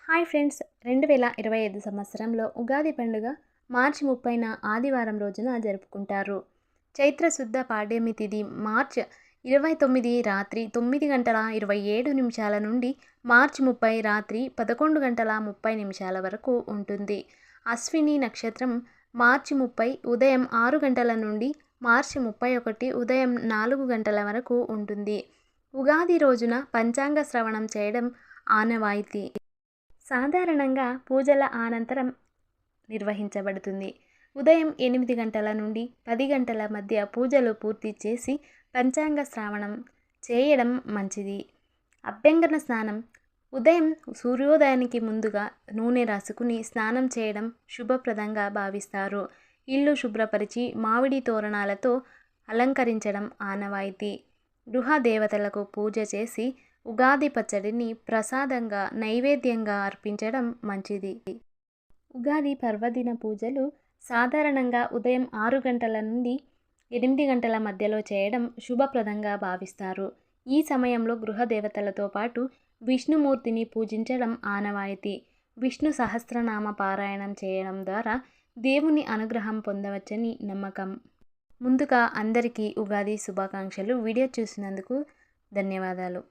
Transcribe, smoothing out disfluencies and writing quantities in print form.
Hi friends, 2025 సంవత్సరంలో ఉగాది పండుగ మార్చి 30న ఆదివారం రోజున జరుపుకుంటారు. చైత్ర శుద్ధ పాడ్యమి తిథి మార్చ్ 29 రాత్రి 9 గంటల 27 నిమిషాల నుండి మార్చి 30 రాత్రి 11 గంటల 30 నిమిషాల వరకు ఉంటుంది. అశ్విని నక్షత్రం మార్చి 30 ఉదయం 6 గంటల నుండి మార్చి 31 ఉదయం 4 గంటల వరకు ఉంటుంది. ఉగాది రోజున పంచాంగ శ్రవణం చేయడం ఆనవాయితీ. సాధారణంగా పూజల అనంతరం నిర్వహించబడుతుంది. ఉదయం 8 గంటల నుండి 10 గంటల మధ్య పూజలు పూర్తి చేసి పంచాంగ శ్రవణం చేయడం మంచిది. అభ్యంగన స్నానం ఉదయం సూర్యోదయానికి ముందుగా నూనె రాసుకుని స్నానం చేయడం శుభప్రదంగా భావిస్తారు. ఇల్లు శుభ్రపరిచి మామిడి తోరణాలతో అలంకరించడం ఆనవాయితీ. గృహ దేవతలకు పూజ చేసి ఉగాది పచ్చడిని ప్రసాదంగా నైవేద్యంగా అర్పించడం మంచిది. ఉగాది పర్వదిన పూజలు సాధారణంగా ఉదయం 6 గంటల నుండి 8 గంటల మధ్యలో చేయడం శుభప్రదంగా భావిస్తారు. ఈ సమయంలో గృహ దేవతలతో పాటు విష్ణుమూర్తిని పూజించడం ఆనవాయితీ. విష్ణు సహస్రనామ పారాయణం చేయడం ద్వారా దేవుని అనుగ్రహం పొందవచ్చని నమ్మకం. ముందుగా అందరికీ ఉగాది శుభాకాంక్షలు. వీడియో చూసినందుకు ధన్యవాదాలు.